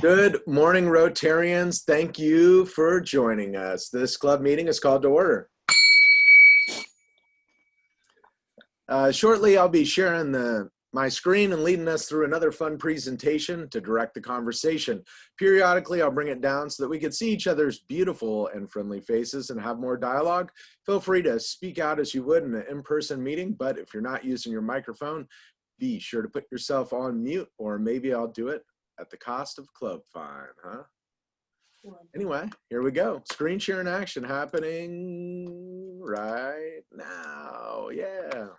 Good morning, Rotarians. Thank you for joining us. This club meeting is called to order. Shortly, I'll be sharing my screen and leading us through another fun presentation to direct the conversation. Periodically, I'll bring it down so that we can see each other's beautiful and friendly faces and have more dialogue. Feel free to speak out as you would in an in-person meeting, but if you're not using your microphone, be sure to put yourself on mute, or maybe I'll do it at the cost of club fine, huh? Anyway, here we go. Screen sharing action happening right now. Yeah.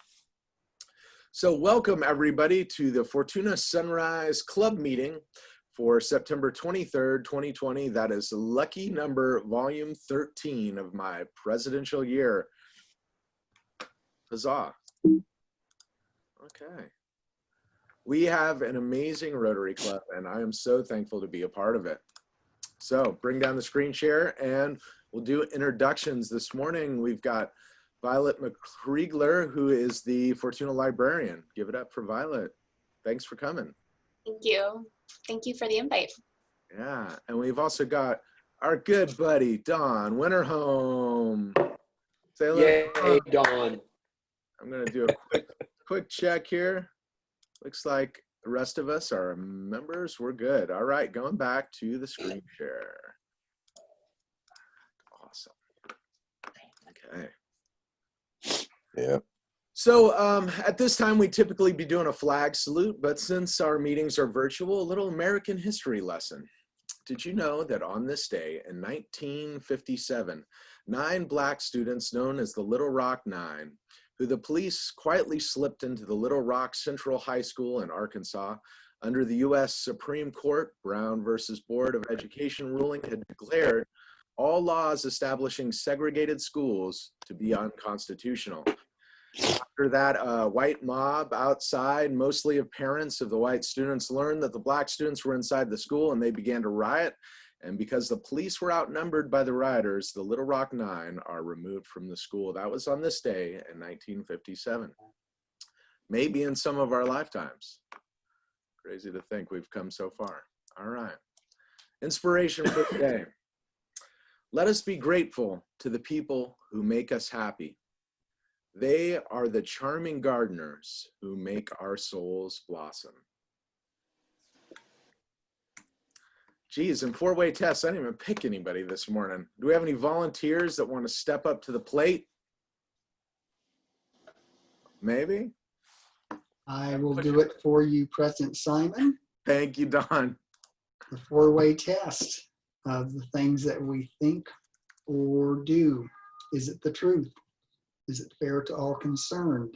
So welcome everybody to the Fortuna Sunrise Club meeting for September 23rd, 2020. That is lucky number volume 13 of my presidential year. Huzzah. Okay. We have an amazing Rotary Club, and I am so thankful to be a part of it. So bring down the screen share, and we'll do introductions. This morning, we've got Violet McCrigler, who is the Fortuna Librarian. Give it up for Violet. Thanks for coming. Thank you. Thank you for the invite. Yeah, and we've also got our good buddy, Dawn Winterhome. Say hello. Yay, Dawn. I'm gonna do a quick check here. Looks like the rest of us are members. We're good. All right, going back to the screen share. Awesome. Okay. Yeah. So at this time, we typically be doing a flag salute, but since our meetings are virtual, a little American history lesson. Did you know that on this day in 1957, 9 Black students known as the Little Rock Nine, who the police quietly slipped into the Little Rock Central High School in Arkansas under the U.S. Supreme Court Brown versus Board of Education ruling, had declared all laws establishing segregated schools to be unconstitutional. After that, a white mob outside, mostly of parents of the white students, learned that the Black students were inside the school, and they began to riot. And because the police were outnumbered by the rioters, the Little Rock Nine are removed from the school. That was on this day in 1957. Maybe in some of our lifetimes. Crazy to think we've come so far. All right. Inspiration for today. Let us be grateful to the people who make us happy. They are the charming gardeners who make our souls blossom. Geez, in 4-way tests, I didn't even pick anybody this morning. Do we have any volunteers that want to step up to the plate? Maybe? I will do it for you, President Simon. Thank you, Don. The 4-way test of the things that we think or do. Is it the truth? Is it fair to all concerned?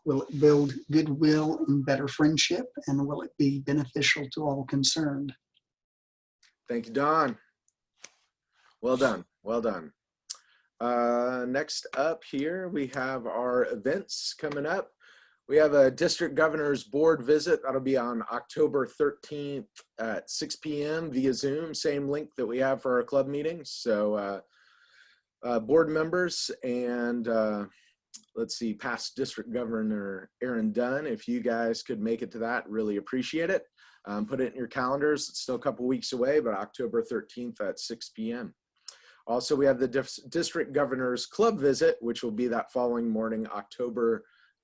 Will it build goodwill and better friendship? And will it be beneficial to all concerned? Thank you, Don. Well done. Well done. Next up here, we have our events coming up. We have a district governor's board visit. That'll be on October 13th at 6 p.m. via Zoom. Same link that we have for our club meetings. So board members and let's see, past district governor Aaron Dunn, if you guys could make it to that, really appreciate it. Put it in your calendars. It's still a couple weeks away, but October 13th at 6 p.m. Also, we have the district governor's club visit, which will be that following morning, October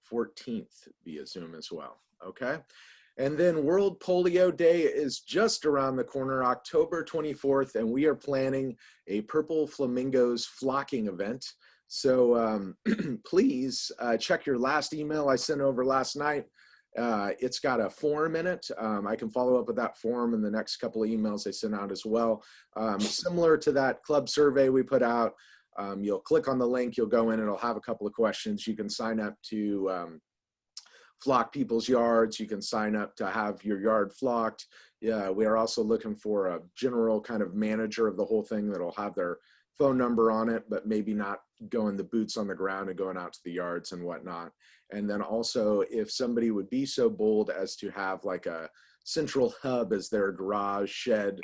14th via Zoom as well. Okay. And then World Polio Day is just around the corner, October 24th, and we are planning a Purple Flamingos flocking event. So please check your last email I sent over last night. It's got a form in it. I can follow up with that form in the next couple of emails I sent out as well. Similar to that club survey we put out, you'll click on the link, you'll go in, and it'll have a couple of questions. You can sign up to flock people's yards. You can sign up to have your yard flocked. Yeah, we are also looking for a general kind of manager of the whole thing that'll have their phone number on it, but maybe not going the boots on the ground and going out to the yards and whatnot. And then also, if somebody would be so bold as to have like a central hub as their garage, shed,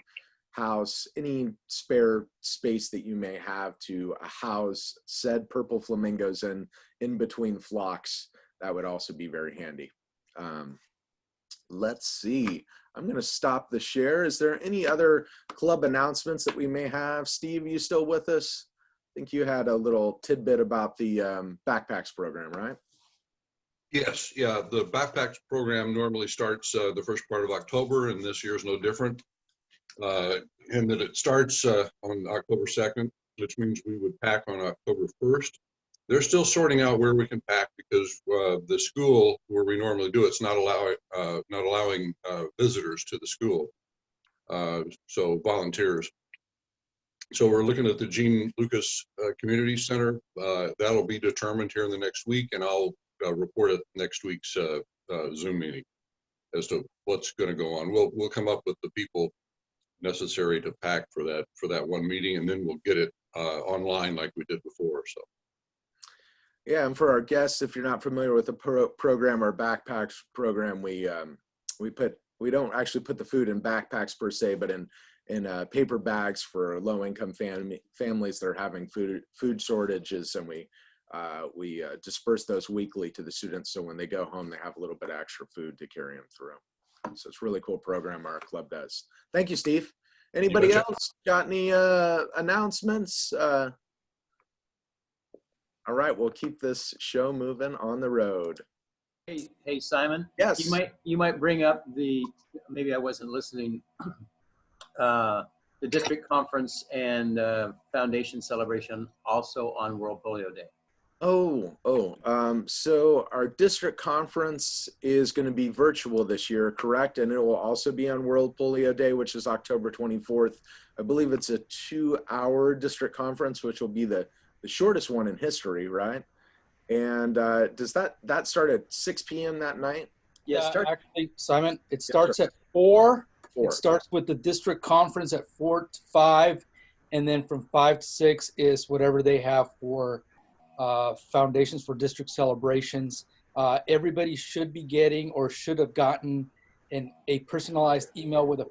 house, any spare space that you may have to house said purple flamingos in between flocks, that would also be very handy. Let's see. I'm going to stop the share. Is there any other club announcements that we may have? Steve, you still with us? I think you had a little tidbit about the backpacks program, right? Yes, yeah, the backpacks program normally starts the first part of October, and this year is no different. And that it starts on October 2nd, which means we would pack on October 1st. They're still sorting out where we can pack because the school where we normally do it's not allowing visitors to the school, so volunteers. So we're looking at the Gene Lucas Community Center. That'll be determined here in the next week, and I'll report at next week's Zoom meeting as to what's going to go on. We'll come up with the people necessary to pack for that one meeting, and then we'll get it online like we did before. So. Yeah, and for our guests, if you're not familiar with the program or backpacks program, we don't actually put the food in backpacks per se, but in paper bags for low-income families that are having food shortages, and we disperse those weekly to the students, so when they go home, they have a little bit of extra food to carry them through. So it's a really cool program our club does. Thank you, Steve. Anybody else got any announcements? All right, we'll keep this show moving on the road. Hey, Simon. Yes. You might bring up maybe I wasn't listening. The district conference and foundation celebration also on World Polio Day. So our district conference is going to be virtual this year, correct? And it will also be on World Polio Day, which is October 24th. I believe it's a 2-hour district conference, which will be the shortest one in history, right? And does that start at 6 p.m. that night? Yeah, actually, Simon, it starts at 4. 4. It starts with the district conference at 4 to 5, and then from 5 to 6 is whatever they have for foundations for district celebrations. Everybody should be getting or should have gotten a personalized email with a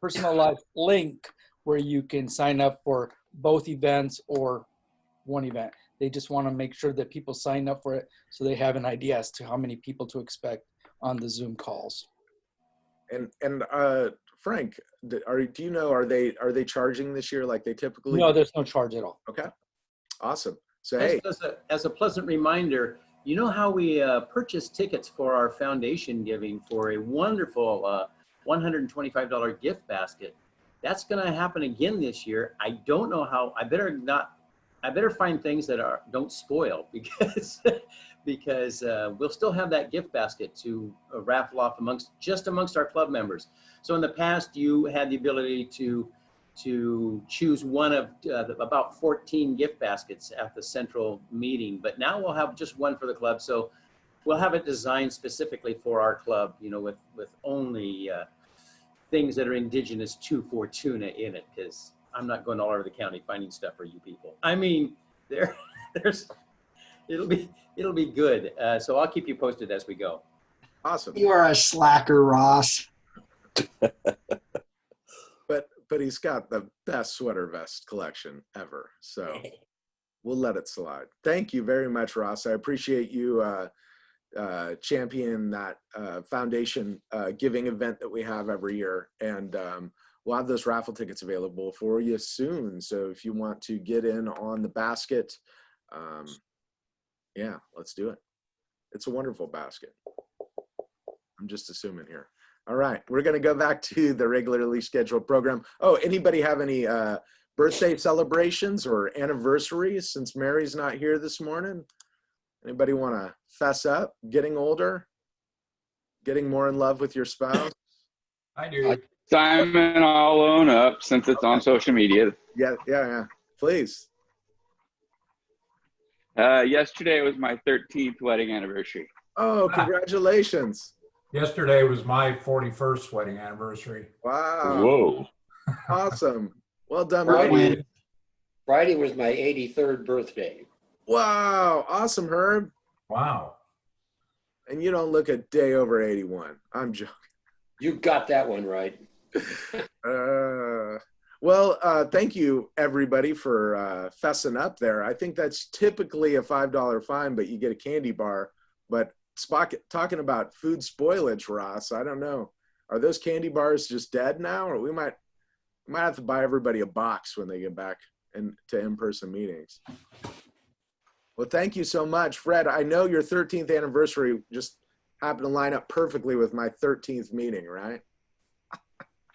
personalized link where you can sign up for both events or one event. They just want to make sure that people sign up for it so they have an idea as to how many people to expect on the Zoom calls. And Frank, do you know, are they charging this year like they typically No, do? there's no charge at all. Okay, awesome. So hey, as a pleasant reminder, you know how we purchased tickets for our foundation giving for a wonderful $125 gift basket. That's going to happen again this year. I don't know how. I better find things that don't spoil because we'll still have that gift basket to raffle off amongst our club members. So in the past, you had the ability to choose one of about 14 gift baskets at the central meeting, but now we'll have just one for the club. So we'll have it designed specifically for our club, you know, with only things that are indigenous to Fortuna in it, because I'm not going all over the county finding stuff for you people. I mean, it'll be good. So I'll keep you posted as we go. awesome. You are a slacker, Ross. But he's got the best sweater vest collection ever. So we'll let it slide. Thank you very much, Ross. I appreciate you championing that foundation giving event that we have every year. And we'll have those raffle tickets available for you soon. So if you want to get in on the basket, yeah, let's do it. It's a wonderful basket. I'm just assuming here. All right, we're going to go back to the regularly scheduled program. Oh, anybody have any birthday celebrations or anniversaries since Mary's not here this morning? Anybody want to fess up? Getting older? Getting more in love with your spouse? I do. Simon, I'll own up since it's on social media. Yeah. Please. Yesterday was my 13th wedding anniversary. Oh, congratulations. Yesterday was my 41st wedding anniversary. Wow. Whoa. Awesome. Well done, Friday. buddy. Friday was my 83rd birthday. Wow. Awesome, Herb. Wow. And you don't look a day over 81. I'm joking. You got that one right. Thank you, everybody, for fessing up there. I think that's typically a $5 fine, but you get a candy bar. But talking about food spoilage, Ross, I don't know. Are those candy bars just dead now, or we might have to buy everybody a box when they get back to in-person meetings? Well, thank you so much, Fred. I know your 13th anniversary just happened to line up perfectly with my 13th meeting, right?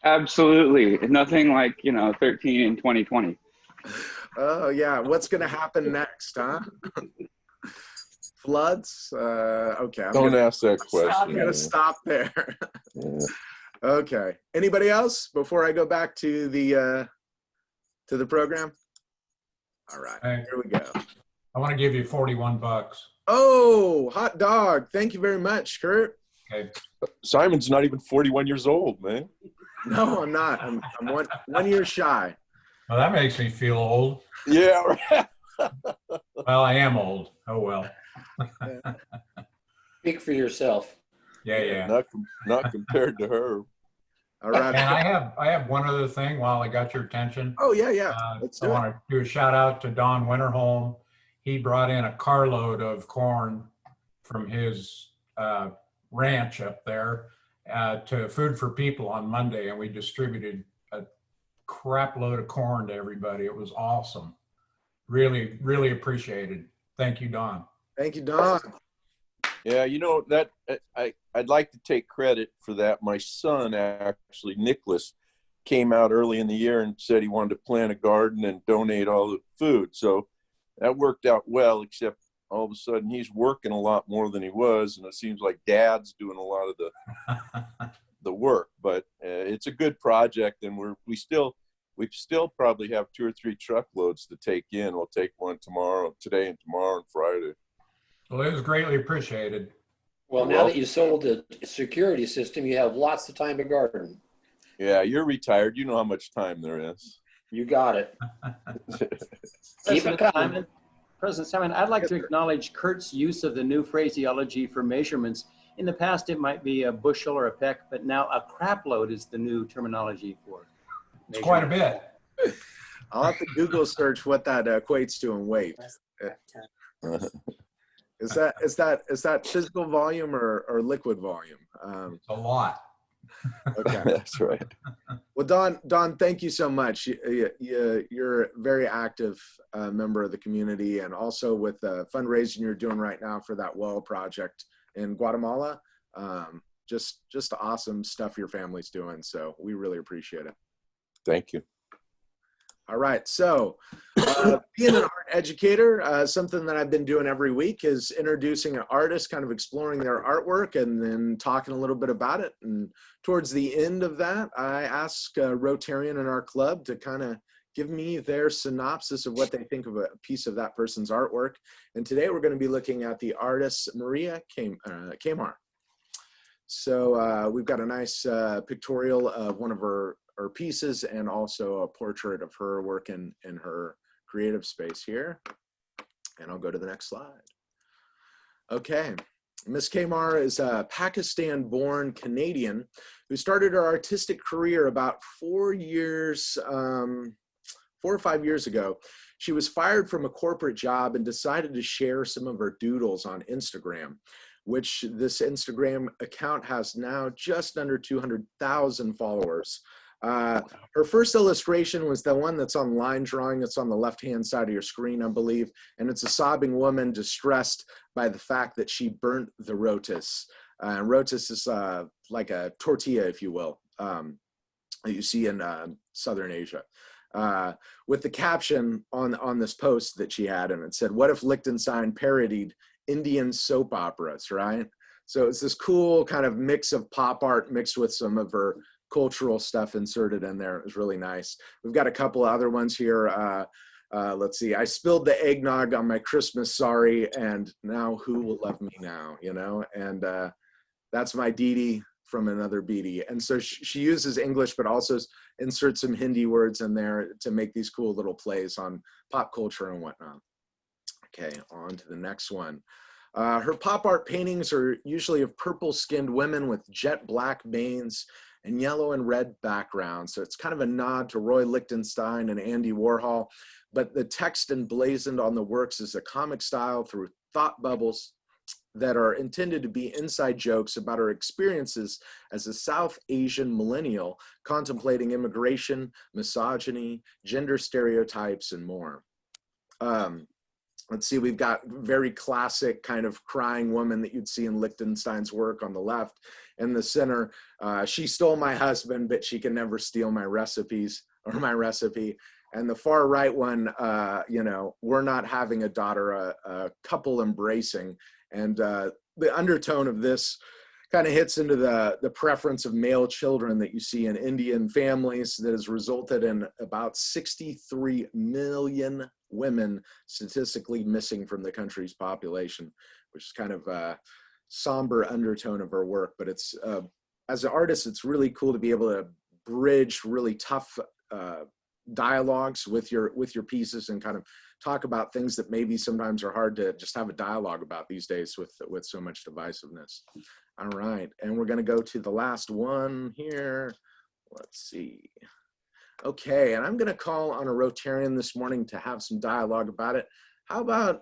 Absolutely. Nothing like, 13 in 2020. Oh yeah, what's gonna happen next, huh? Floods? Okay. Don't ask that question. I'm gonna stop there. Yeah. Okay. Anybody else before I go back to the program? All right, Hey, here we go. I want to give you 41 bucks. Oh, hot dog. Thank you very much, Kurt. Okay. Simon's not even 41 years old, man. No, I'm not. I'm one year shy. Well, that makes me feel old. Yeah, right. Well, I am old. Oh, well. Speak for yourself. Yeah. Not compared to her. All right. And I have one other thing while I got your attention. Oh, yeah. Let's I do it. want to do a shout out to Don Winterholm. He brought in a carload of corn from his ranch up there to Food for People on Monday, and we distributed a crap load of corn to everybody. It was awesome. Really, really appreciated. Thank you, Don. Thank you, Don. Yeah, that I'd like to take credit for that. My son, actually, Nicholas, came out early in the year and said he wanted to plant a garden and donate all the food. So that worked out well, except all of a sudden he's working a lot more than he was, and it seems like Dad's doing a lot of the work. But it's a good project, and we still probably have 2 or 3 truckloads to take in. We'll take one today and tomorrow and Friday. Well, it was greatly appreciated. Well, now that you sold the security system, you have lots of time to garden. Yeah, you're retired. You know how much time there is. You got it. Keep it coming. President Simon, I'd like to acknowledge Kurt's use of the new phraseology for measurements. In the past, it might be a bushel or a peck, but now a crap load is the new terminology for It's quite a bit. I'll have to Google search what that equates to in weight. Is that physical volume or liquid volume? It's a lot. Okay. That's right. Well, Don, thank you so much. You're a very active member of the community, and also with the fundraising you're doing right now for that well project in Guatemala. Just awesome stuff your family's doing. So we really appreciate it. Thank you. All right, so being an art educator, something that I've been doing every week is introducing an artist, kind of exploring their artwork and then talking a little bit about it. And towards the end of that, I ask a Rotarian in our club to kind of give me their synopsis of what they think of a piece of that person's artwork. And today we're going to be looking at the artist Maria Qamar. So we've got a nice pictorial of one of her pieces, and also a portrait of her work in her creative space here. And I'll go to the next slide. Okay, Miss Qamar is a Pakistan-born Canadian who started her artistic career about 4 or 5 years ago. She was fired from a corporate job and decided to share some of her doodles on Instagram, which this Instagram account has now just under 200,000 followers. Her first illustration was the one that's on line drawing. It's on the left-hand side of your screen, I believe. And it's a sobbing woman distressed by the fact that she burnt the rotis. And rotis is like a tortilla, if you will, that you see in Southern Asia. With the caption on this post that she had, and it said, "What if Liechtenstein parodied Indian soap operas," right? So it's this cool kind of mix of pop art mixed with some of her cultural stuff inserted in there. It was really nice. We've got a couple of other ones here. Let's see. I spilled the eggnog on my Christmas, sorry, and now who will love me now, And that's my Dee Dee from another Beatty. And so she uses English, but also inserts some Hindi words in there to make these cool little plays on pop culture and whatnot. Okay, on to the next one. Her pop art paintings are usually of purple-skinned women with jet black manes and yellow and red backgrounds. So it's kind of a nod to Roy Lichtenstein and Andy Warhol, but the text emblazoned on the works is a comic style through thought bubbles that are intended to be inside jokes about our experiences as a South Asian millennial contemplating immigration, misogyny, gender stereotypes, and more. Let's see, we've got very classic kind of crying woman that you'd see in Lichtenstein's work on the left. In the center, she stole my husband, but she can never steal my recipes or my recipe. And the far right one, you know, we're not having a daughter, a couple embracing. And the undertone of this kind of hits into the preference of male children that you see in Indian families that has resulted in about 63 million women statistically missing from the country's population, which is kind of a somber undertone of our work. But it's, as an artist, it's really cool to be able to bridge really tough dialogues with your pieces and kind of talk about things that maybe sometimes are hard to just have a dialogue about these days with so much divisiveness. All right, and we're going to go to the last one here. Let's see. Okay, and I'm going to call on a Rotarian this morning to have some dialogue about it. How about,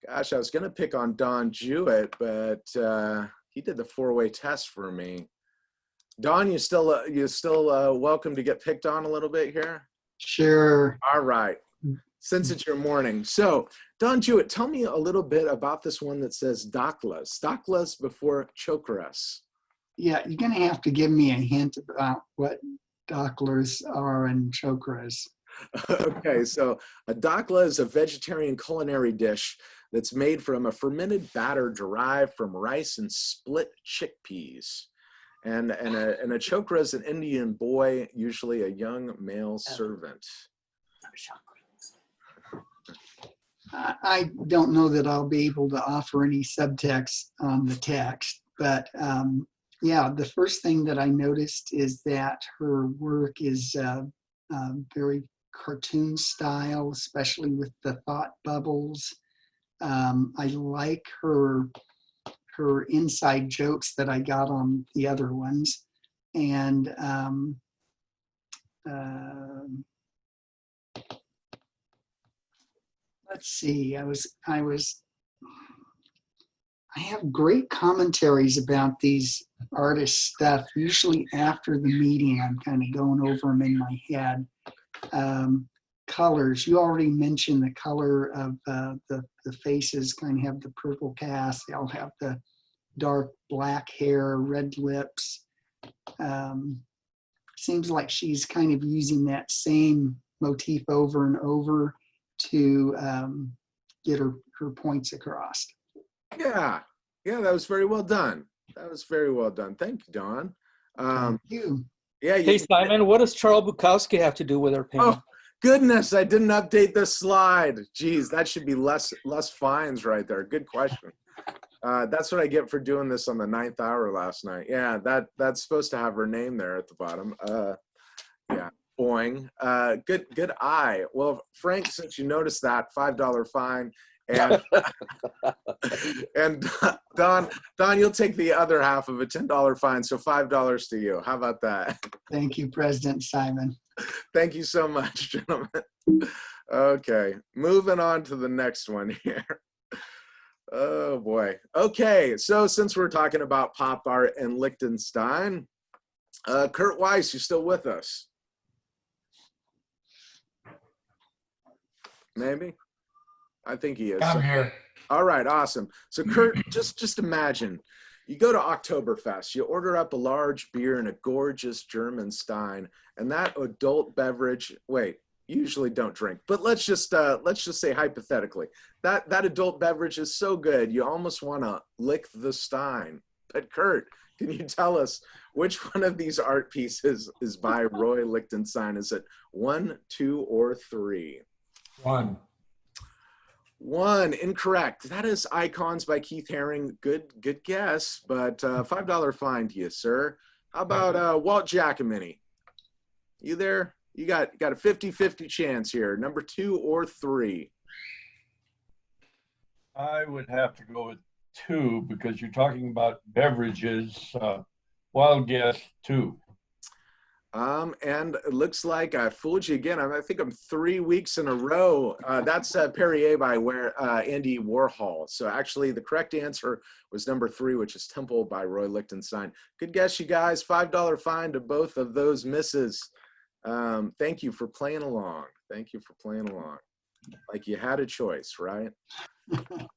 gosh, I was going to pick on Don Jewett, but he did the four-way test for me. Don, you still welcome to get picked on a little bit here? Sure. All right, since it's your morning. So, Don Jewett, tell me a little bit about this one that says Daklas. Daklas before Chokras. Yeah, you're going to have to give me a hint about what Daklas are and chokras. Okay, so a dakla is a vegetarian culinary dish that's made from a fermented batter derived from rice and split chickpeas. And a chokra is an Indian boy, usually a young male servant. I don't know that I'll be able to offer any subtext on the text, but yeah, the first thing that I noticed is that her work is very cartoon style, especially with the thought bubbles. I like her inside jokes that I got on the other ones. And let's see, I have great commentaries about these artists' stuff. Usually after the meeting, I'm kind of going over them in my head. Colors, you already mentioned the color of the faces kind of have the purple cast. They all have the dark black hair, red lips. Seems like she's kind of using that same motif over and over to get her points across. Yeah, that was very well done. That was very well done. Thank you, Don. Thank you. Yeah. Hey, Simon, what does Charles Bukowski have to do with our painting? Oh, goodness, I didn't update the slide. Geez, that should be less fines right there. Good question. That's what I get for doing this on the 9th hour last night. Yeah, that's supposed to have her name there at the bottom. Yeah, boing. Good eye. Well, Frank, since you noticed that, $5 fine. And Don, you'll take the other half of a $10 fine, so $5 to you. How about that? Thank you, President Simon. Thank you so much, gentlemen. Okay, moving on to the next one here. Oh boy. Okay, so since we're talking about pop art and Liechtenstein, Kurt Weiss, you still with us? Maybe? I think he is. I'm here. All right, awesome. So Kurt, just imagine, you go to Oktoberfest, you order up a large beer and a gorgeous German Stein, and that adult beverage, wait, you usually don't drink, but let's just say hypothetically, that adult beverage is so good, you almost want to lick the Stein. But Kurt, can you tell us which one of these art pieces is by Roy Lichtenstein? Is it 1, 2, or 3? 1. 1, incorrect. That is Icons by Keith Haring. Good guess, but $5 fine to you, sir. How about Walt Giacomini? You there? You got a 50-50 chance here. Number 2 or 3? I would have to go with 2 because you're talking about beverages. Wild guess 2. And it looks like I fooled you again. I think I'm 3 weeks in a row. That's Perrier by Andy Warhol. So actually the correct answer was number 3, which is Temple by Roy Lichtenstein. Good guess, you guys. $5 fine to both of those misses. Thank you for playing along. Thank you for playing along. Like you had a choice, right?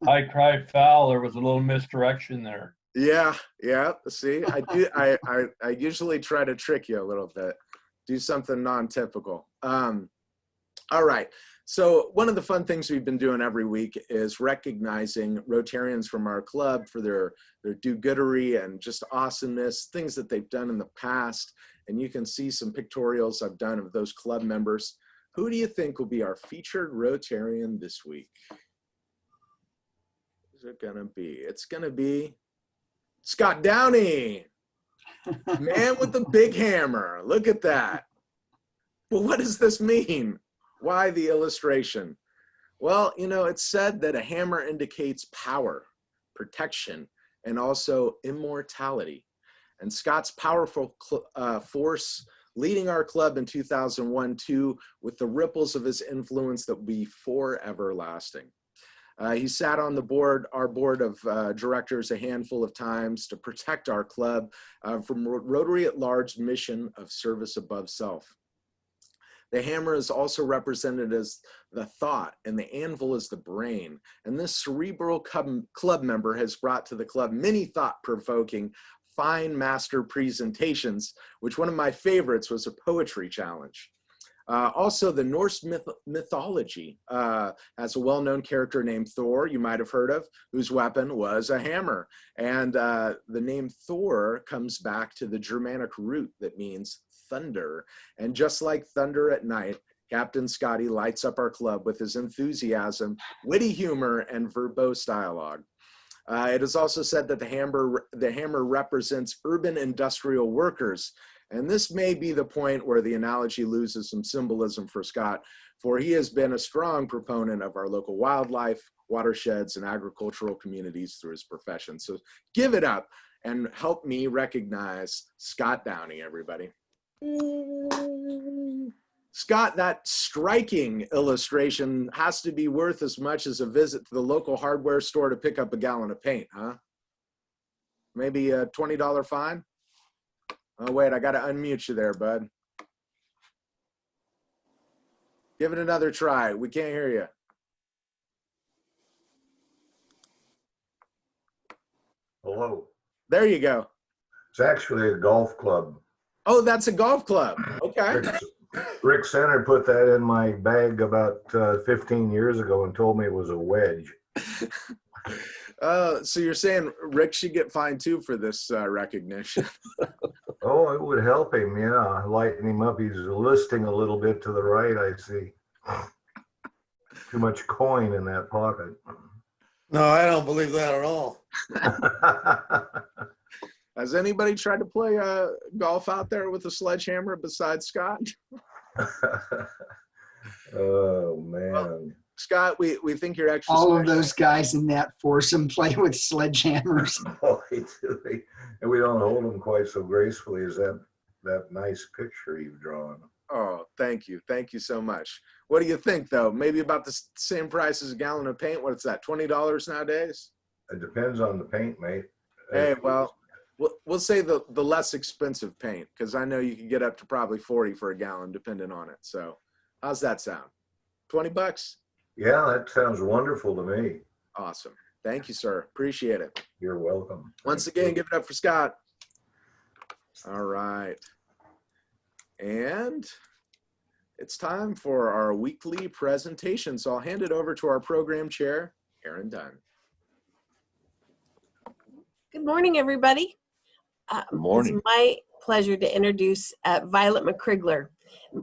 I cried foul. There was a little misdirection there. Yeah, yeah. See, I do. I usually try to trick you a little bit, do something non-typical. All right. So one of the fun things we've been doing every week is recognizing Rotarians from our club for their do-goodery and just awesomeness, things that they've done in the past. And you can see some pictorials I've done of those club members. Who do you think will be our featured Rotarian this week? Who's it gonna be? It's gonna be Scott Downie, man with the big hammer. Look at that. Well, what does this mean? Why the illustration? Well, you know, it's said that a hammer indicates power, protection, and also immortality. And Scott's powerful force leading our club in 2001-2 with the ripples of his influence that will be forever lasting. He sat on our board of directors a handful of times to protect our club from Rotary at Large's mission of service above self. The hammer is also represented as the thought and the anvil is the brain. And this cerebral club member has brought to the club many thought-provoking, fine master presentations, which one of my favorites was a poetry challenge. Also, the Norse mythology has a well-known character named Thor, you might have heard of, whose weapon was a hammer. And the name Thor comes back to the Germanic root that means thunder. And just like thunder at night, Captain Scotty lights up our club with his enthusiasm, witty humor, and verbose dialogue. It is also said that the hammer represents urban industrial workers. And this may be the point where the analogy loses some symbolism for Scott, for he has been a strong proponent of our local wildlife, watersheds, and agricultural communities through his profession. So give it up and help me recognize Scott Downie, everybody. Scott, that striking illustration has to be worth as much as a visit to the local hardware store to pick up a gallon of paint, huh? Maybe a $20 fine? Oh, wait, I got to unmute you there, bud. Give it another try. We can't hear you. Hello. There you go. It's actually a golf club. Oh, that's a golf club. Okay. Rick Center put that in my bag about 15 years ago and told me it was a wedge. So you're saying Rick should get fined too for this recognition? Oh, it would help him, yeah. Lighten him up. He's listing a little bit to the right, I see. Too much coin in that pocket. No, I don't believe that at all. Has anybody tried to play golf out there with a sledgehammer besides Scott? Oh, man. Well, Scott, we think you're actually all of those guys in that foursome play with sledgehammers. Oh, and we don't hold them quite so gracefully as that nice picture you've drawn. Oh, thank you. Thank you so much. What do you think, though? Maybe about the same price as a gallon of paint? What's that, $20 nowadays? It depends on the paint, mate. Hey, well, we'll say the less expensive paint, because I know you can get up to probably 40 for a gallon, depending on it. So how's that sound? 20 bucks? Yeah, that sounds wonderful to me. Awesome. Thank you, sir. Appreciate it. You're welcome. Once again, give it up for Scott. All right. And it's time for our weekly presentation. So I'll hand it over to our program chair, Erin Dunn. Good morning, everybody. Good morning. It's my pleasure to introduce Violet McCrigler.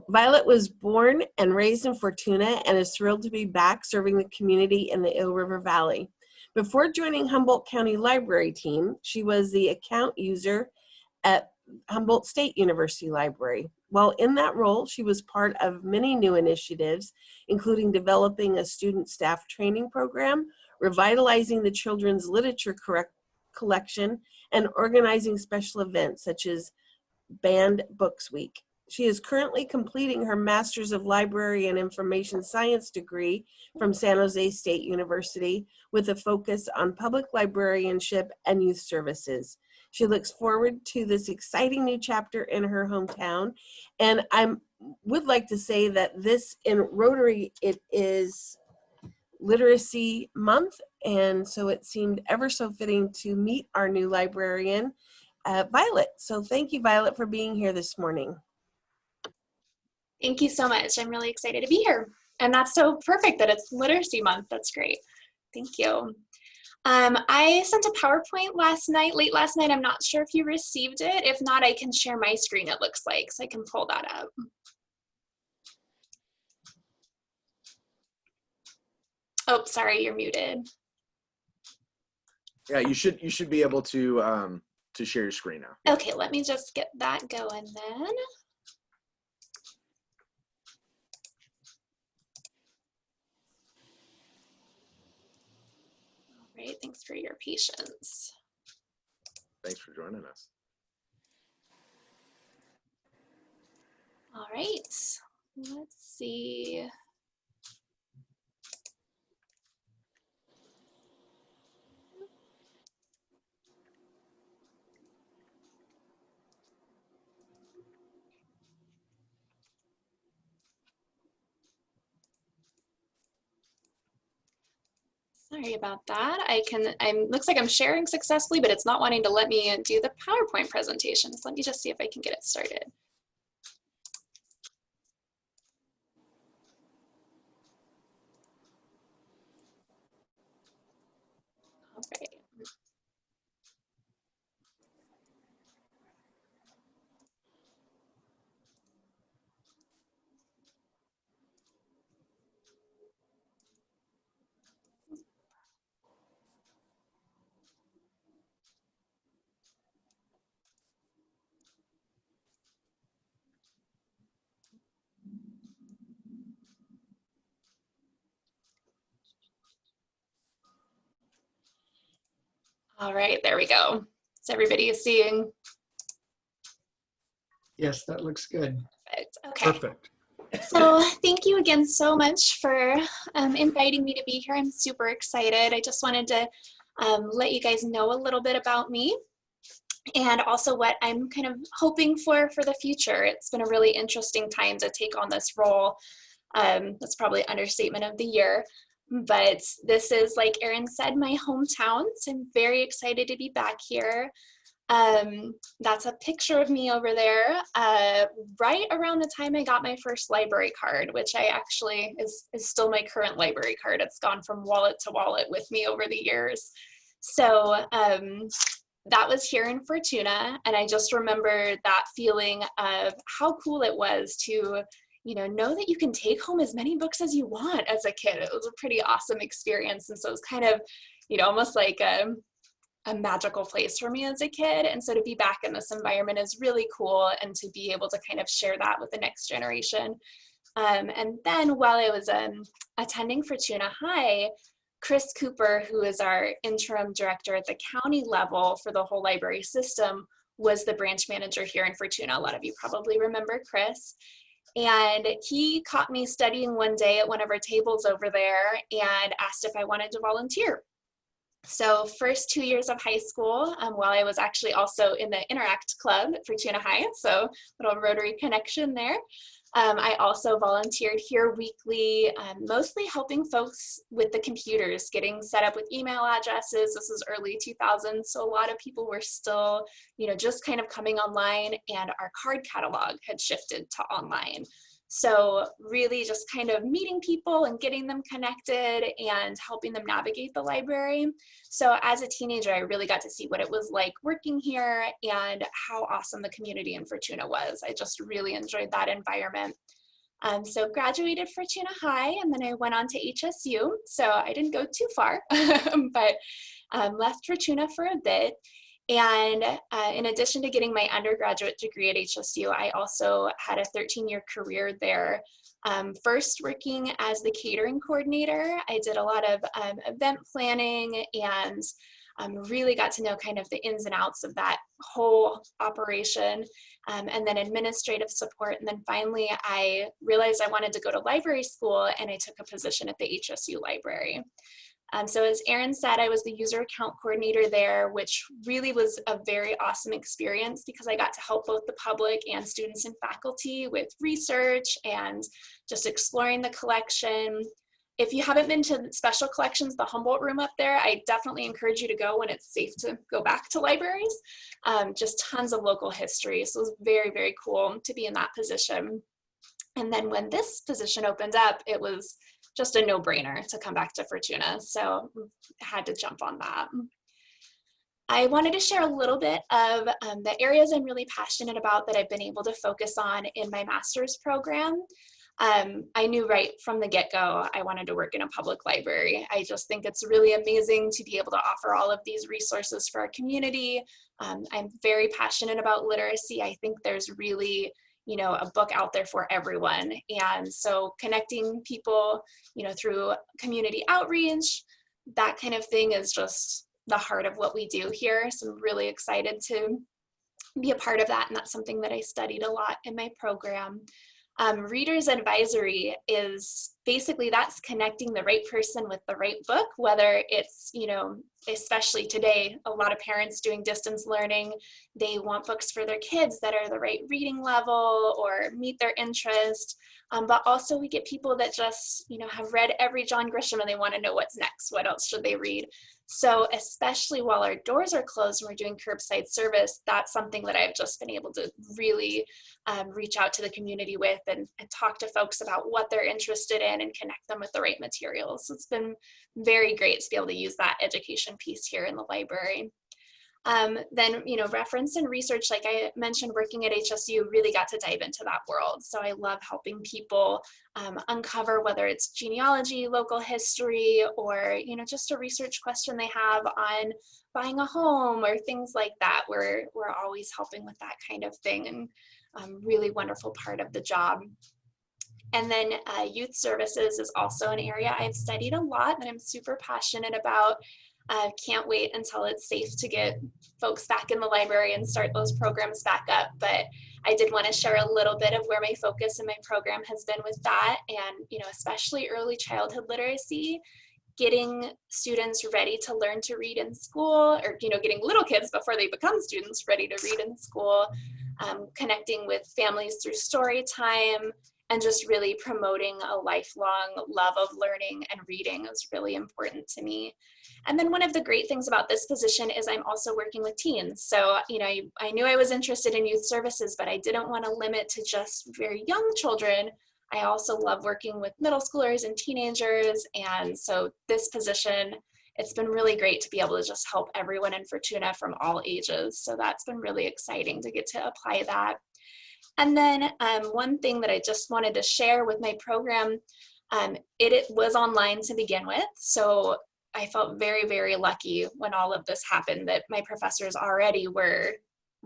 Violet was born and raised in Fortuna and is thrilled to be back serving the community in the Eel River Valley. Before joining Humboldt County Library team, she was the account user at Humboldt State University Library. While in that role, she was part of many new initiatives, including developing a student staff training program, revitalizing the children's literature collection, and organizing special events such as Banned Books Week. She is currently completing her Master's of Library and Information Science degree from San Jose State University with a focus on public librarianship and youth services. She looks forward to this exciting new chapter in her hometown. And I would like to say that this in Rotary, it is Literacy Month. And so it seemed ever so fitting to meet our new librarian, Violet. So thank you, Violet, for being here this morning. Thank you so much. I'm really excited to be here. And that's so perfect that it's Literacy Month. That's great. Thank you. I sent a PowerPoint late last night. I'm not sure if you received it. If not, I can share my screen, it looks like, so I can pull that up. Oh, sorry, you're muted. Yeah, you should be able to share your screen now. Okay, let me just get that going then. All right, thanks for your patience. Thanks for joining us. All right, let's see. Sorry about that. Looks like I'm sharing successfully, but it's not wanting to let me do the PowerPoint presentation. So let me just see if I can get it started. All right. All right, there we go. So everybody is seeing. Yes, that looks good. Perfect. Okay. Perfect. So thank you again so much for inviting me to be here. I'm super excited. I just wanted to let you guys know a little bit about me and also what I'm kind of hoping for the future. It's been a really interesting time to take on this role. That's probably an understatement of the year. But this is, like Erin said, my hometown, so I'm very excited to be back here. That's a picture of me over there, right around the time I got my first library card, which I actually is still my current library card. It's gone from wallet to wallet with me over the years. So that was here in Fortuna, and I just remember that feeling of how cool it was to know that you can take home as many books as you want as a kid. It was a pretty awesome experience. And so it was kind of, almost like a magical place for me as a kid. And so to be back in this environment is really cool, and to be able to kind of share that with the next generation. And then while I was attending Fortuna High, Chris Cooper, who is our interim director at the county level for the whole library system, was the branch manager here in Fortuna. A lot of you probably remember Chris. And he caught me studying one day at one of our tables over there and asked if I wanted to volunteer. So first 2 years of high school, while I was actually also in the Interact Club at Fortuna High, so little Rotary connection there. I also volunteered here weekly, mostly helping folks with the computers, getting set up with email addresses. This is early 2000s, so a lot of people were still, just kind of coming online, and our card catalog had shifted to online. So really just kind of meeting people and getting them connected and helping them navigate the library. So as a teenager, I really got to see what it was like working here and how awesome the community in Fortuna was. I just really enjoyed that environment. So graduated Fortuna High, and then I went on to HSU. So I didn't go too far, but left Fortuna for a bit. And in addition to getting my undergraduate degree at HSU, I also had a 13-year career there. First working as the catering coordinator. I did a lot of event planning and Really got to know kind of the ins and outs of that whole operation, and then administrative support. And then finally, I realized I wanted to go to library school, and I took a position at the HSU library. So as Erin said, I was the user account coordinator there, which really was a very awesome experience because I got to help both the public and students and faculty with research and just exploring the collection. If you haven't been to special collections, the Humboldt room up there, I definitely encourage you to go when it's safe to go back to libraries. Just tons of local history. So it was very, very cool to be in that position. And then when this position opened up, it was just a no-brainer to come back to Fortuna. So I had to jump on that. I wanted to share a little bit of the areas I'm really passionate about that I've been able to focus on in my master's program. I knew right from the get-go I wanted to work in a public library. I just think it's really amazing to be able to offer all of these resources for our community. I'm very passionate about literacy. I think there's really, you know, a book out there for everyone. And so connecting people, you know, through community outreach, that kind of thing is just the heart of what we do here. So I'm really excited to be a part of that. And that's something that I studied a lot in my program. Reader's Advisory is basically that's connecting the right person with the right book, whether it's, you know, especially today, a lot of parents doing distance learning, they want books for their kids that are the right reading level or meet their interest. But also we get people that just, you know, have read every John Grisham and they want to know what's next. What else should they read? So especially while our doors are closed and we're doing curbside service, that's something that I've just been able to really reach out to the community with and talk to folks about what they're interested in and connect them with the right materials. So it's been very great to be able to use that education piece here in the library. Then, you know, reference and research, like I mentioned, working at HSU really got to dive into that world. So I love helping people uncover whether it's genealogy, local history, or, you know, just a research question they have on buying a home or things like that. We're always helping with that kind of thing, and really wonderful part of the job. And then youth services is also an area I've studied a lot and I'm super passionate about. Can't wait until it's safe to get folks back in the library and start those programs back up. But I did want to share a little bit of where my focus in my program has been with that, and, you know, especially early childhood literacy, getting students ready to learn to read in school, or, you know, getting little kids before they become students ready to read in school, connecting with families through story time, and just really promoting a lifelong love of learning and reading is really important to me. And then one of the great things about this position is I'm also working with teens. So, you know, I knew I was interested in youth services, but I didn't want to limit to just very young children. I also love working with middle schoolers and teenagers. And so this position, it's been really great to be able to just help everyone in Fortuna from all ages. So that's been really exciting to get to apply that. And then one thing that I just wanted to share with my program, it was online to begin with. So I felt very, very lucky when all of this happened that my professors already were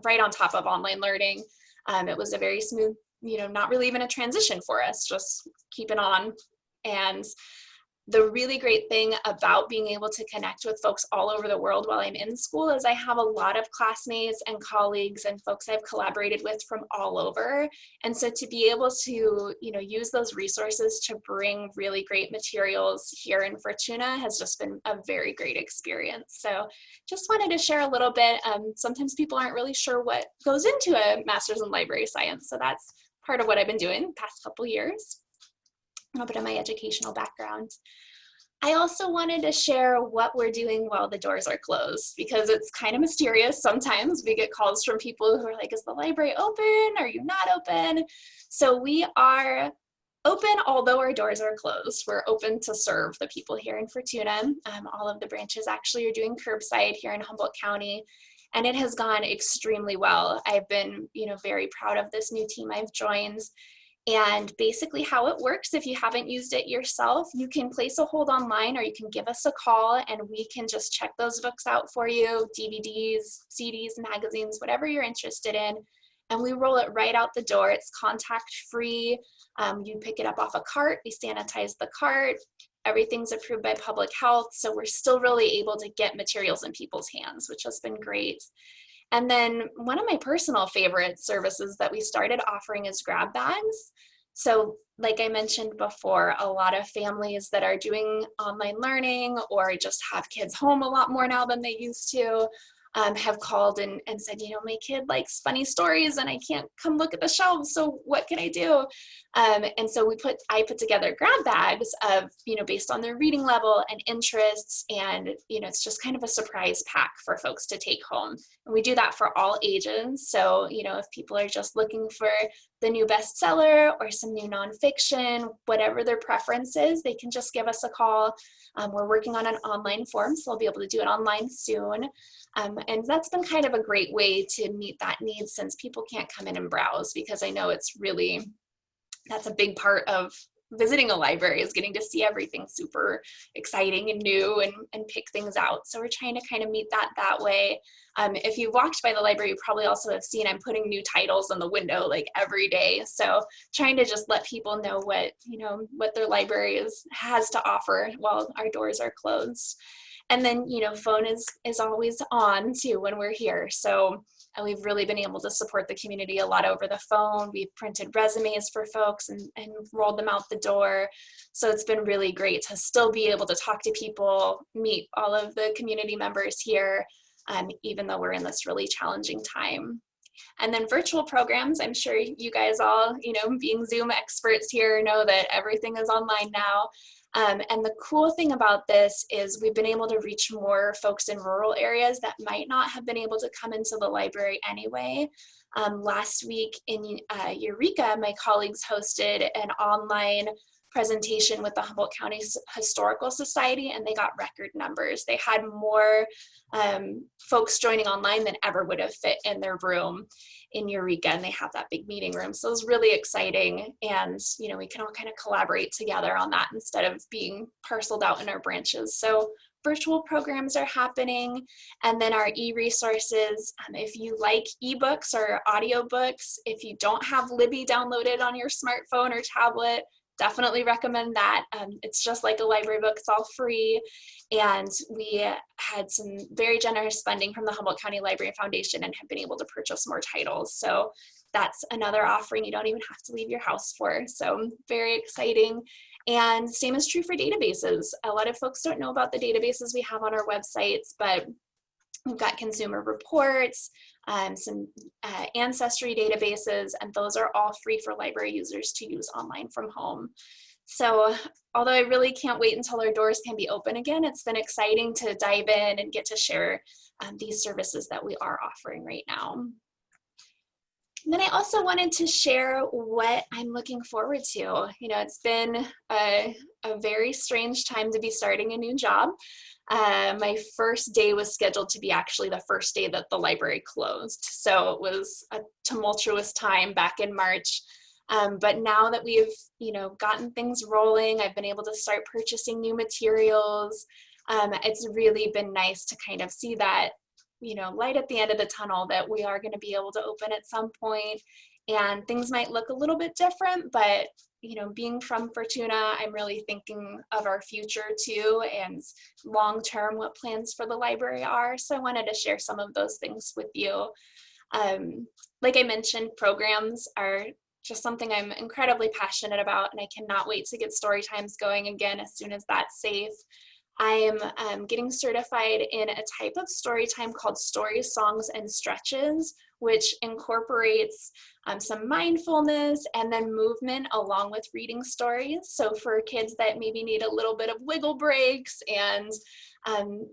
right on top of online learning. It was a very smooth, you know, not really even a transition for us, just keep it on. And the really great thing about being able to connect with folks all over the world while I'm in school is I have a lot of classmates and colleagues and folks I've collaborated with from all over. And so to be able to, you know, use those resources to bring really great materials here in Fortuna has just been a very great experience. So just wanted to share a little bit. Sometimes people aren't really sure what goes into a master's in library science. So that's part of what I've been doing the past couple years. A little bit of my educational background. I also wanted to share what we're doing while the doors are closed, because it's kind of mysterious. Sometimes we get calls from people who are like, is the library open? Are you not open? So we are open, although our doors are closed. We're open to serve the people here in Fortuna. All of the branches actually are doing curbside here in Humboldt County, and it has gone extremely well. I've been, you know, very proud of this new team I've joined. And basically how it works, if you haven't used it yourself, you can place a hold online or you can give us a call and we can just check those books out for you, DVDs, CDs, magazines, whatever you're interested in. And we roll it right out the door. It's contact free. You pick it up off a cart, we sanitize the cart. everything's approved by public health, so we're still really able to get materials in people's hands, which has been great. And then one of my personal favorite services that we started offering is grab bags. So like I mentioned before, a lot of families that are doing online learning or just have kids home a lot more now than they used to have called and said, you know, my kid likes funny stories and I can't come look at the shelves, so what can I do? And so I put together grab bags of, you know, based on their reading level and interests, and, you know, it's just kind of a surprise pack for folks to take home. And we do that for all ages. So, you know, if people are just looking for the new bestseller or some new nonfiction, whatever their preference is, they can just give us a call. We're working on an online form, so I'll be able to do it online soon. And that's been kind of a great way to meet that need, since people can't come in and browse, because I know it's really, that's a big part of visiting a library, is getting to see everything super exciting and new and pick things out. So we're trying to kind of meet that way. If you walked by the library, you probably also have seen I'm putting new titles on the window like every day. So trying to just let people know what, you know, what their library has to offer while our doors are closed. And then, you know, phone is always on too when we're here. So we've really been able to support the community a lot over the phone. We've printed resumes for folks and rolled them out the door. So it's been really great to still be able to talk to people, meet all of the community members here, even though we're in this really challenging time. And then virtual programs, I'm sure you guys all, you know, being Zoom experts here, know that everything is online now. And the cool thing about this is we've been able to reach more folks in rural areas that might not have been able to come into the library anyway. Last week in Eureka, my colleagues hosted an online presentation with the Humboldt County Historical Society, and they got record numbers. They had more folks joining online than ever would have fit in their room in Eureka, and they have that big meeting room. So it was really exciting, and you know, we can all kind of collaborate together on that instead of being parceled out in our branches. So virtual programs are happening, and then our e-resources. If you like ebooks or audiobooks, if you don't have Libby downloaded on your smartphone or tablet, definitely recommend that. It's just like a library book, it's all free. And we had some very generous funding from the Humboldt County Library Foundation and have been able to purchase more titles. So that's another offering you don't even have to leave your house for. So very exciting. And same is true for databases. A lot of folks don't know about the databases we have on our websites, but we've got consumer reports, some ancestry databases, and those are all free for library users to use online from home. So although I really can't wait until our doors can be open again, it's been exciting to dive in and get to share these services that we are offering right now. And then I also wanted to share what I'm looking forward to. You know, it's been a very strange time to be starting a new job. My first day was scheduled to be actually the first day that the library closed. So it was a tumultuous time back in March. But now that we've, you know, gotten things rolling, I've been able to start purchasing new materials. It's really been nice to kind of see that, you know, light at the end of the tunnel, that we are going to be able to open at some point, and things might look a little bit different, but you know, being from Fortuna, I'm really thinking of our future too, and long term what plans for the library are. So I wanted to share some of those things with you. Like I mentioned, programs are just something I'm incredibly passionate about, and I cannot wait to get story times going again as soon as that's safe. I am getting certified in a type of story time called Stories, Songs, and Stretches, which incorporates some mindfulness and then movement along with reading stories. So for kids that maybe need a little bit of wiggle breaks and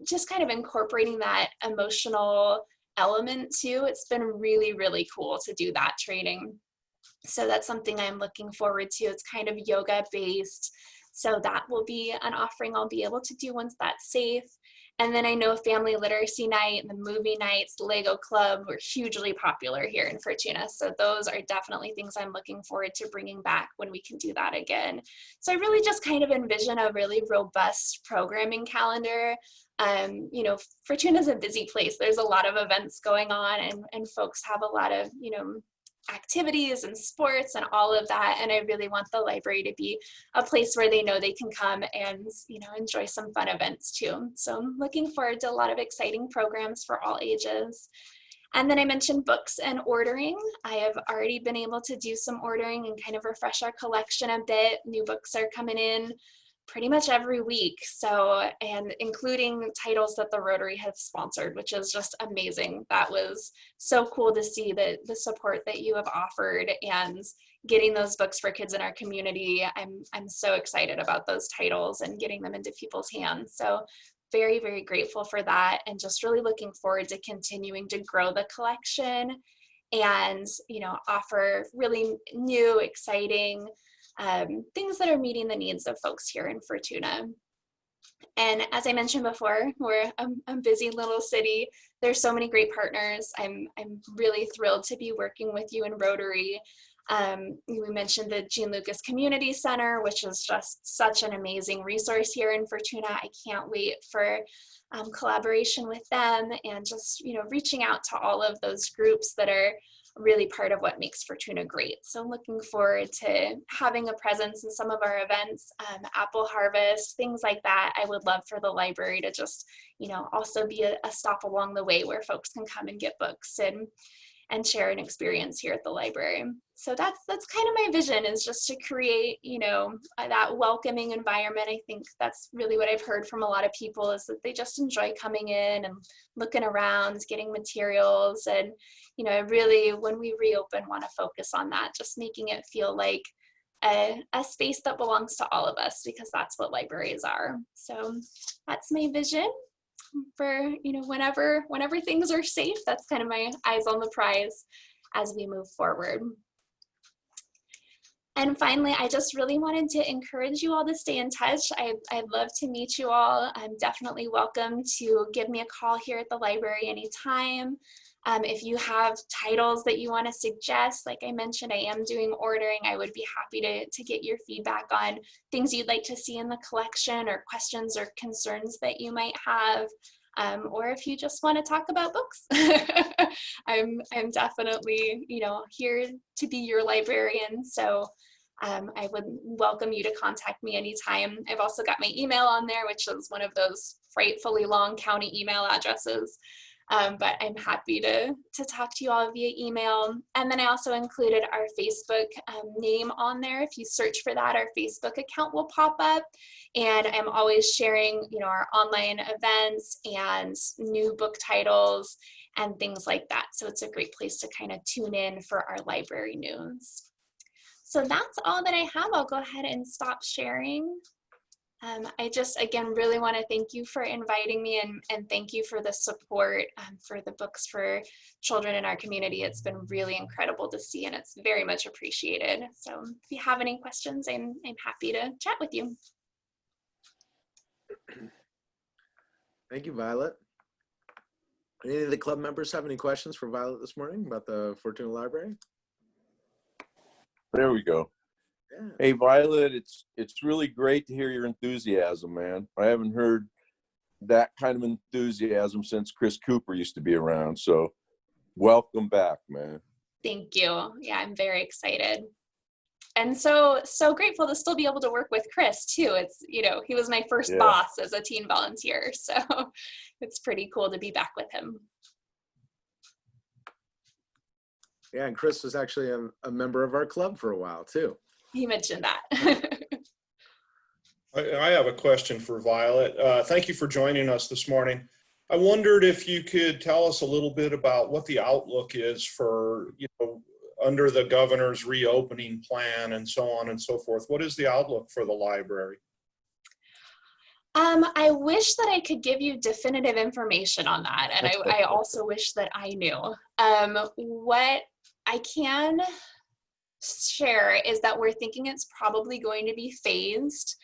just kind of incorporating that emotional element too, it's been really, really cool to do that training. So that's something I'm looking forward to. It's kind of yoga based. So that will be an offering I'll be able to do once that's safe. And then I know family literacy night and the movie nights, Lego Club were hugely popular here in Fortuna. So those are definitely things I'm looking forward to bringing back when we can do that again. So I really just kind of envision a really robust programming calendar. You know, Fortuna is a busy place. There's a lot of events going on, and folks have a lot of, you know, activities and sports and all of that. And I really want the library to be a place where they know they can come and, you know, enjoy some fun events too. So I'm looking forward to a lot of exciting programs for all ages. And then I mentioned books and ordering. I have already been able to do some ordering and kind of refresh our collection a bit. New books are coming in pretty much every week. So, and including titles that the Rotary have sponsored, which is just amazing. That was so cool to see the support that you have offered and getting those books for kids in our community. I'm so excited about those titles and getting them into people's hands. So very, very grateful for that, and just really looking forward to continuing to grow the collection and, you know, offer really new, exciting things that are meeting the needs of folks here in Fortuna. And as I mentioned before, we're a busy little city. There's so many great partners. I'm really thrilled to be working with you in Rotary. We mentioned the Gene Lucas Community Center, which is just such an amazing resource here in Fortuna. I can't wait for collaboration with them and just, you know, reaching out to all of those groups that are really part of what makes Fortuna great. So looking forward to having a presence in some of our events, apple harvest, things like that. I would love for the library to just, you know, also be a stop along the way where folks can come and get books and share an experience here at the library. So that's kind of my vision, is just to create, you know, that welcoming environment. I think that's really what I've heard from a lot of people, is that they just enjoy coming in and looking around, getting materials. And, you know, I really, when we reopen, want to focus on that, just making it feel like a space that belongs to all of us, because that's what libraries are. So that's my vision for, you know, whenever things are safe. That's kind of my eyes on the prize as we move forward. And finally, I just really wanted to encourage you all to stay in touch. I'd love to meet you all. I'm definitely welcome to give me a call here at the library anytime. If you have titles that you want to suggest, like I mentioned, I am doing ordering. I would be happy to get your feedback on things you'd like to see in the collection, or questions or concerns that you might have. Or if you just want to talk about books, I'm definitely, you know, here to be your librarian. So I would welcome you to contact me anytime. I've also got my email on there, which is one of those frightfully long county email addresses. But I'm happy to talk to you all via email. And then I also included our Facebook name on there. If you search for that, our Facebook account will pop up. And I'm always sharing, you know, our online events and new book titles and things like that. So it's a great place to kind of tune in for our library news. So that's all that I have. I'll go ahead and stop sharing. I just, again, really want to thank you for inviting me, and thank you for the support for the books for children in our community. It's been really incredible to see, and it's very much appreciated. So if you have any questions, I'm happy to chat with you. Thank you, Violet. Any of the club members have any questions for Violet this morning about the Fortuna Library? There we go. Yeah. Hey, Violet, it's really great to hear your enthusiasm, man. I haven't heard that kind of enthusiasm since Chris Cooper used to be around. So welcome back, man. Thank you. Yeah, I'm very excited. And so grateful to still be able to work with Chris too. It's, you know, he was my first boss as a teen volunteer. So it's pretty cool to be back with him. Yeah, and Chris was actually a member of our club for a while too. He mentioned that. I have a question for Violet. Thank you for joining us this morning. I wondered if you could tell us a little bit about what the outlook is for, you know, under the governor's reopening plan and so on and so forth. What is the outlook for the library? I wish that I could give you definitive information on that. And I also wish that I knew. What I can share is that we're thinking it's probably going to be phased.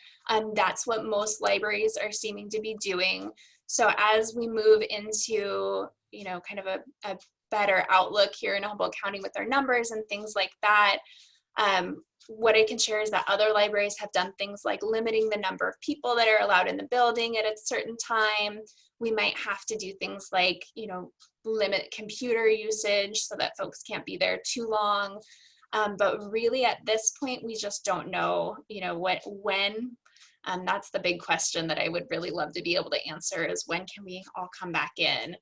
That's what most libraries are seeming to be doing. So as we move into, you know, kind of a better outlook here in Humboldt County with our numbers and things like that, what I can share is that other libraries have done things like limiting the number of people that are allowed in the building at a certain time. We might have to do things like, you know, limit computer usage so that folks can't be there too long. But really at this point, we just don't know, you know, when. That's the big question that I would really love to be able to answer, is when can we all come back in?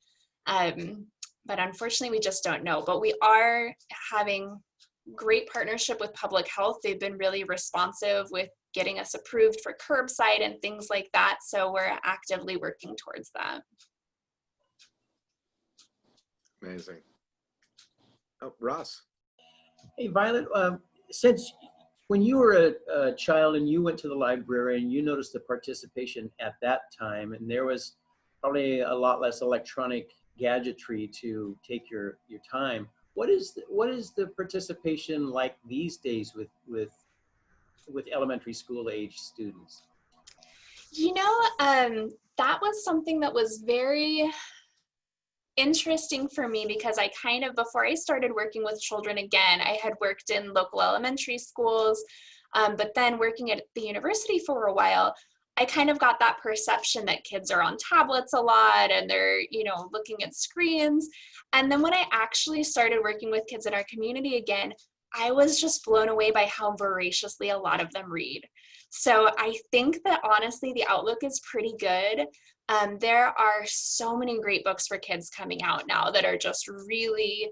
But unfortunately, we just don't know. But we are having great partnership with public health. They've been really responsive with getting us approved for curbside and things like that. So we're actively working towards that. Amazing. Oh, Ross. Hey, Violet, since when you were a child and you went to the library and you noticed the participation at that time, and there was probably a lot less electronic gadgetry to take your time, what is the participation like these days with elementary school age students? You know, that was something that was very interesting for me, because I kind of, before I started working with children again, I had worked in local elementary schools, but then working at the university for a while, I kind of got that perception that kids are on tablets a lot and they're, you know, looking at screens. And then when I actually started working with kids in our community again, I was just blown away by how voraciously a lot of them read. So I think that honestly, the outlook is pretty good. There are so many great books for kids coming out now that are just really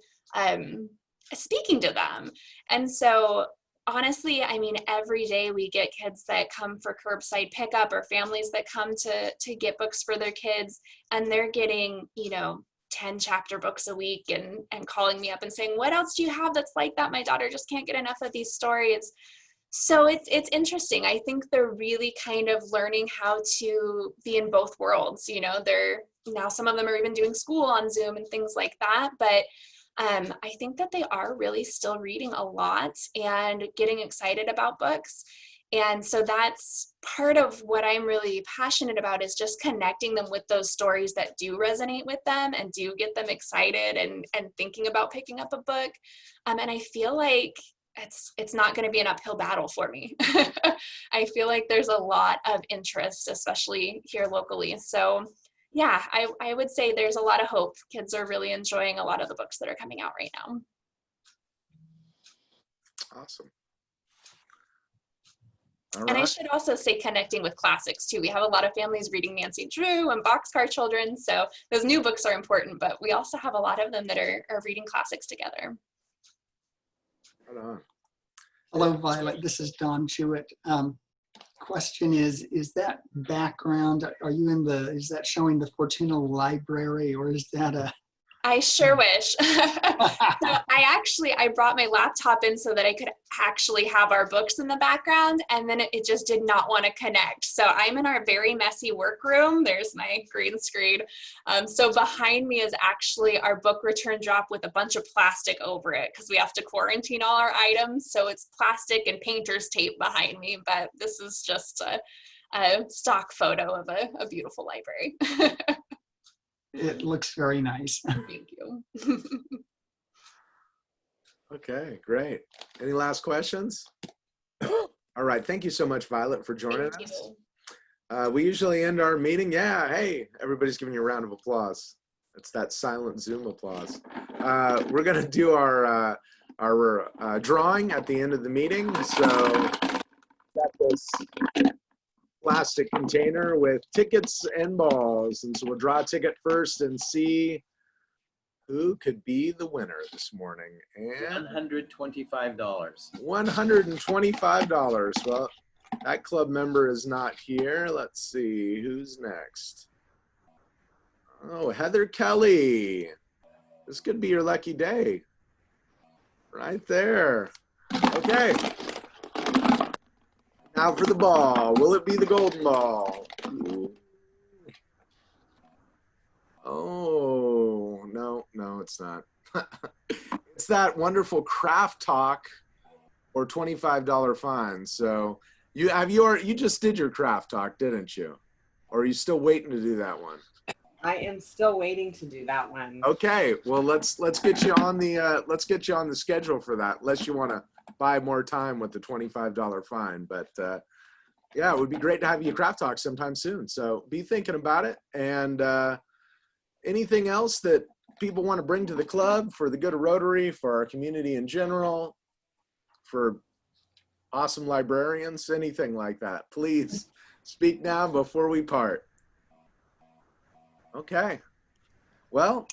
speaking to them. And so honestly, I mean, every day we get kids that come for curbside pickup, or families that come to get books for their kids, and they're getting, you know, 10 chapter books a week and calling me up and saying, what else do you have that's like that? My daughter just can't get enough of these stories. So it's interesting. I think they're really kind of learning how to be in both worlds. You know, they're now, some of them are even doing school on Zoom and things like that. But I think that they are really still reading a lot and getting excited about books. And so that's part of what I'm really passionate about, is just connecting them with those stories that do resonate with them and do get them excited and thinking about picking up a book. And I feel like it's not going to be an uphill battle for me. I feel like there's a lot of interest, especially here locally. So yeah, I would say there's a lot of hope. Kids are really enjoying a lot of the books that are coming out right now. Awesome. And I should also say connecting with classics too. We have a lot of families reading Nancy Drew and Boxcar Children. So those new books are important, but we also have a lot of them that are reading classics together. Right on. Hello, Violet. This is Don Chewett. Question is that background, are you in the, is that showing the Fortuna Library, or is that a? I sure wish. So I brought my laptop in so that I could actually have our books in the background, and then it just did not want to connect. So I'm in our very messy workroom. There's my green screen. So behind me is actually our book return drop with a bunch of plastic over it, because we have to quarantine all our items. So it's plastic and painter's tape behind me, but this is just a stock photo of a beautiful library. It looks very nice. Thank you. Okay, great. Any last questions? All right, thank you so much, Violet, for joining Thank us. you. We usually end our meeting. Yeah, hey, everybody's giving you a round of applause. It's that silent Zoom applause. We're gonna do our drawing at the end of the meeting. So got this plastic container with tickets and balls, and so we'll draw a ticket first and see who could be the winner this morning. And $125. $125. Well, that club member is not here. Let's see who's next. Oh, Heather Kelly. This could be your lucky day. Right there. Okay. Now for the ball. Will it be the golden ball? Oh, no, it's not. It's that wonderful craft talk or $25 fine. So you just did your craft talk, didn't you? Or are you still waiting to do that one? I am still waiting to do that one. Okay, well let's get you on the schedule for that, unless you want to buy more time with the $25 fine. But yeah, it would be great to have you craft talk sometime soon. So be thinking about it. And anything else that people want to bring to the club for the good of Rotary, for our community in general, for awesome librarians, anything like that, please speak now before we part. Okay. Well,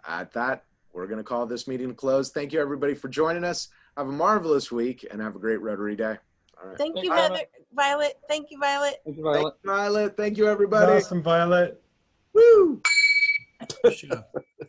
at that, we're going to call this meeting closed. Thank you, everybody, for joining us. Have a marvelous week and have a great Rotary Day. All right. Thank you, Heather. Violet. Thank you, Violet. Thank you, Violet. Thank you, Violet. Thank you, everybody. Awesome, Violet. Woo!